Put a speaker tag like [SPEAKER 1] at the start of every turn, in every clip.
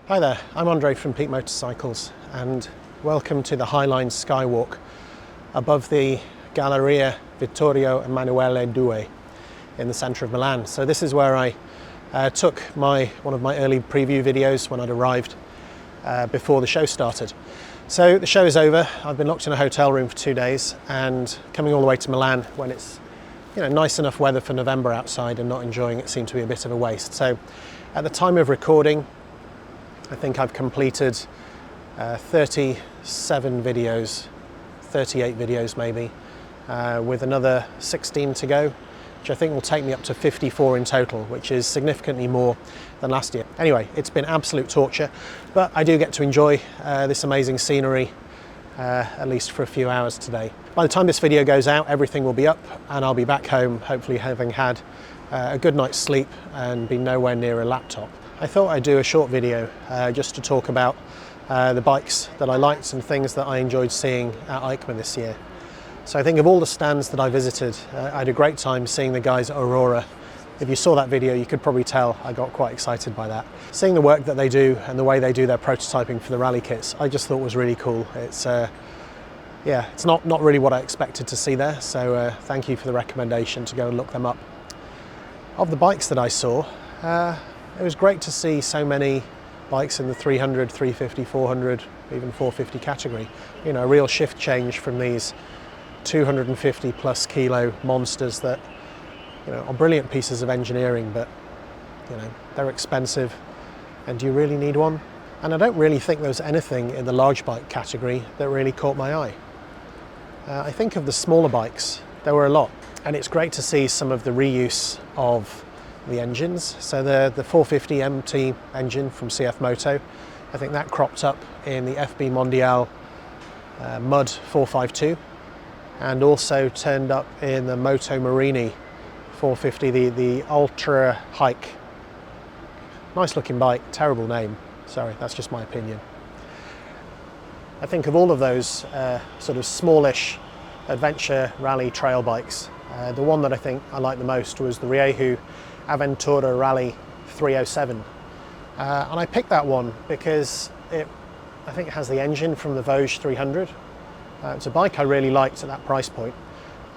[SPEAKER 1] Hi there, I'm Andre from Peak Motorcycles and welcome to the Highline Sky Walk above the Galleria Vittorio Emmanuele Due in the centre of Milan. So this is where I took one of my early preview videos when I'd arrived before the show started. So the show is over. I've been locked in a hotel room for 2 days and coming all the way to Milan when it's nice enough weather for November outside and not enjoying it seemed to be a bit of a waste. So at the time of recording, I think I've completed 37 videos, 38 videos maybe, with another 16 to go, which I think will take me up to 54 in total, which is significantly more than last year. Anyway, it's been absolute torture, but I do get to enjoy this amazing scenery, at least for a few hours today. By the time this video goes out, everything will be up and I'll be back home, hopefully having had a good night's sleep and be nowhere near a laptop. I thought I'd do a short video just to talk about the bikes that I liked and things that I enjoyed seeing at EICMA this year. So I think of all the stands that I visited, I had a great time seeing the guys at Aurora. If you saw that video, you could probably tell I got quite excited by that. Seeing the work that they do and the way they do their prototyping for the rally kits, I just thought was really cool. It's it's not really what I expected to see there, so thank you for the recommendation to go and look them up. Of the bikes that I saw, it was great to see so many bikes in the 300, 350, 400, even 450 category. A real shift change from these 250 plus kilo monsters that are brilliant pieces of engineering, but they're expensive. And do you really need one? And I don't really think there was anything in the large bike category that really caught my eye. I think of the smaller bikes, there were a lot. And it's great to see some of the reuse of the engines. So the 450 MT engine from CF Moto, I think that cropped up in the FB Mondial Mud 452 and also turned up in the Moto Morini 450, the Ultra Hike. Nice looking bike, terrible name, sorry, that's just my opinion. I think of all of those sort of smallish adventure rally trail bikes, the one that I think I liked the most was the Rieju Aventura Rally 307, and I picked that one because I think it has the engine from the Vosges 300. It's a bike I really liked at that price point.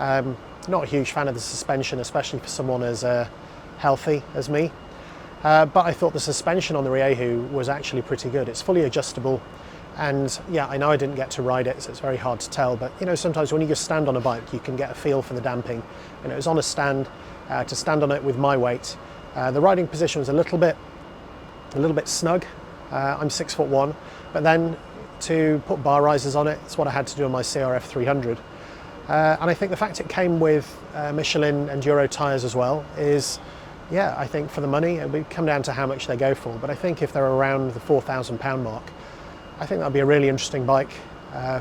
[SPEAKER 1] Not a huge fan of the suspension, especially for someone as healthy as me, but I thought the suspension on the Rieju was actually pretty good. It's fully adjustable, and yeah, I know I didn't get to ride it, so it's very hard to tell, but sometimes when you just stand on a bike you can get a feel for the damping. It was on a stand. To stand on it with my weight, the riding position was a little bit snug. I'm 6'1", but then to put bar risers on it, it's what I had to do on my CRF 300. And I think the fact it came with Michelin Enduro tyres as well is, yeah, I think for the money, it would come down to how much they go for. But I think if they're around the £4,000 mark, I think that'd be a really interesting bike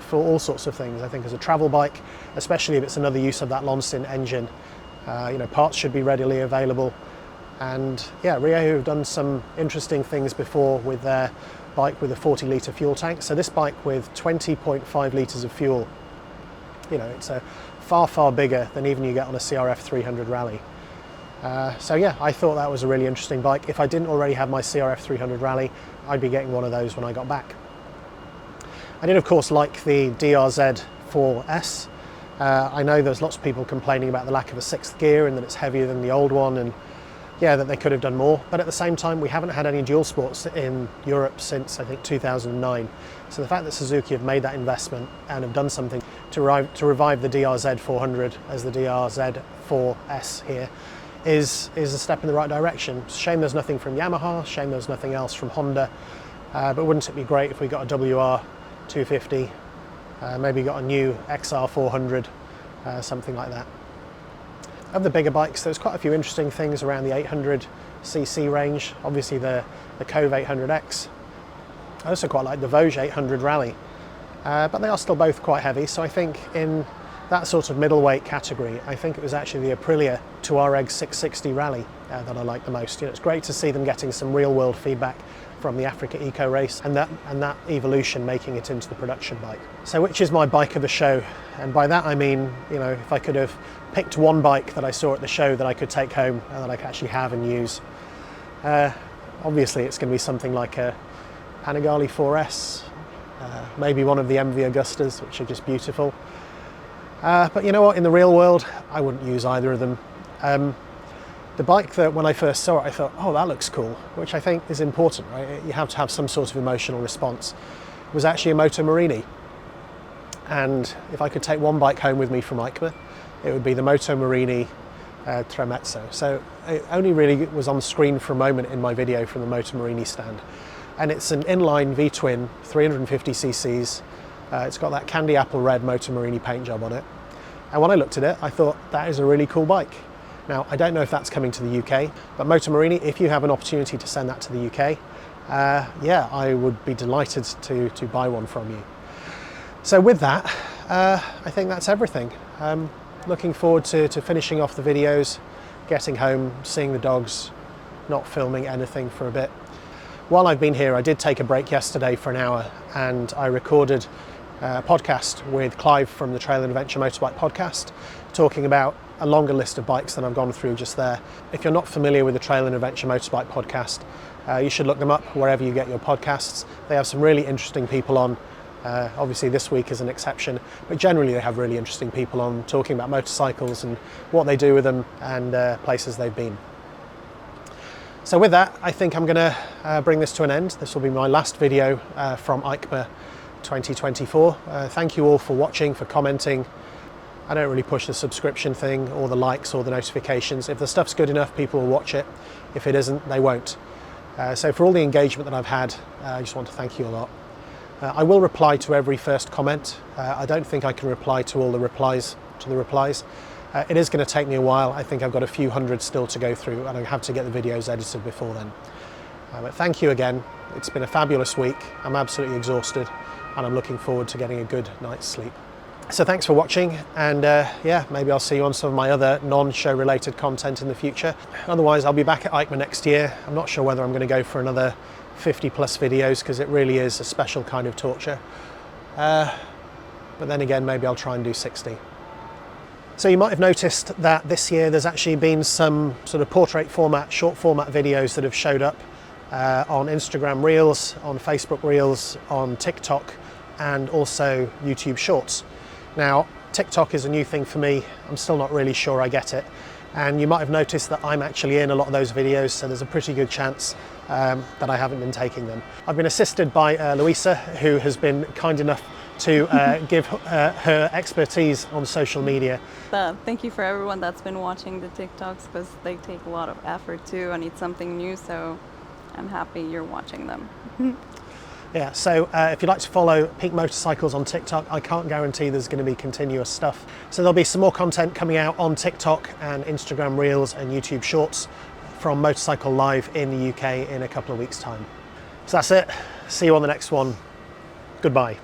[SPEAKER 1] for all sorts of things. I think as a travel bike, especially if it's another use of that Lonsin engine. Parts should be readily available, and yeah, Rieju have done some interesting things before with their bike with a 40 litre fuel tank. So this bike with 20.5 litres of fuel, it's a far bigger than even you get on a CRF 300 Rally. So yeah, I thought that was a really interesting bike. If I didn't already have my CRF 300 Rally, I'd be getting one of those when I got back. I did of course like the DRZ 4S. I know there's lots of people complaining about the lack of a sixth gear and that it's heavier than the old one, and yeah, that they could have done more, but at the same time we haven't had any dual sports in Europe since I think 2009. So the fact that Suzuki have made that investment and have done something to revive the DRZ 400 as the DRZ 4S here is a step in the right direction. Shame there's nothing from Yamaha, shame there's nothing else from Honda, but wouldn't it be great if we got a WR 250, maybe got a new XR 400, something like that. Of the bigger bikes, there's quite a few interesting things around the 800cc range. Obviously the Cove 800X. I also quite like the Vosges 800 Rally, but they are still both quite heavy. So I think in that sort of middleweight category, I think it was actually the Aprilia Touareg 660 Rally that I like the most. It's great to see them getting some real world feedback from the Africa Eco Race and that evolution making it into the production bike. So which is my bike of the show? And by that I mean, if I could have picked one bike that I saw at the show that I could take home and that I could actually have and use, obviously it's going to be something like a Panigale 4S, maybe one of the MV Augustas, which are just beautiful. But you know what, in the real world, I wouldn't use either of them. The bike that when I first saw it, I thought, oh, that looks cool, which I think is important, right? You have to have some sort of emotional response. It was actually a Moto Morini. And if I could take one bike home with me from EICMA, it would be the Moto Morini Tremezzo. So it only really was on screen for a moment in my video from the Moto Morini stand. And it's an inline V-twin, 350 cc's. It's got that candy apple red Moto Morini paint job on it. And when I looked at it, I thought that is a really cool bike. Now, I don't know if that's coming to the UK, but Moto Morini, if you have an opportunity to send that to the UK, yeah, I would be delighted to buy one from you. So with that, I think that's everything. Looking forward to finishing off the videos, getting home, seeing the dogs, not filming anything for a bit. While I've been here, I did take a break yesterday for an hour and I recorded a podcast with Clive from the Trail and Adventure Motorbike podcast, talking about a longer list of bikes than I've gone through just there. If you're not familiar with the Trail and Adventure Motorbike podcast, you should look them up wherever you get your podcasts. They have some really interesting people on. Obviously this week is an exception, but generally they have really interesting people on talking about motorcycles and what they do with them and places they've been. So with that, I think I'm going to bring this to an end. This will be my last video from EICMA 2024. Thank you all for watching, for commenting. I don't really push the subscription thing or the likes or the notifications. If the stuff's good enough, people will watch it. If it isn't, they won't. So for all the engagement that I've had, I just want to thank you a lot. I will reply to every first comment. I don't think I can reply to all the replies to the replies. It is going to take me a while. I think I've got a few hundred still to go through and I have to get the videos edited before then. But thank you again. It's been a fabulous week. I'm absolutely exhausted and I'm looking forward to getting a good night's sleep. So thanks for watching, and yeah, maybe I'll see you on some of my other non-show related content in the future. Otherwise, I'll be back at EICMA next year. I'm not sure whether I'm going to go for another 50 plus videos because it really is a special kind of torture. But then again, maybe I'll try and do 60. So you might have noticed that this year there's actually been some sort of portrait format, short format videos that have showed up on Instagram Reels, on Facebook Reels, on TikTok, and also YouTube Shorts. Now, TikTok is a new thing for me. I'm still not really sure I get it. And you might have noticed that I'm actually in a lot of those videos, so there's a pretty good chance that I haven't been taking them. I've been assisted by Louisa, who has been kind enough to give her expertise on social media.
[SPEAKER 2] Thank you for everyone that's been watching the TikToks, because they take a lot of effort too. I need something new, so I'm happy you're watching them.
[SPEAKER 1] Yeah, so if you'd like to follow Peak Motorcycles on TikTok, I can't guarantee there's going to be continuous stuff. So there'll be some more content coming out on TikTok and Instagram Reels and YouTube Shorts from Motorcycle Live in the UK in a couple of weeks' time. So that's it. See you on the next one. Goodbye.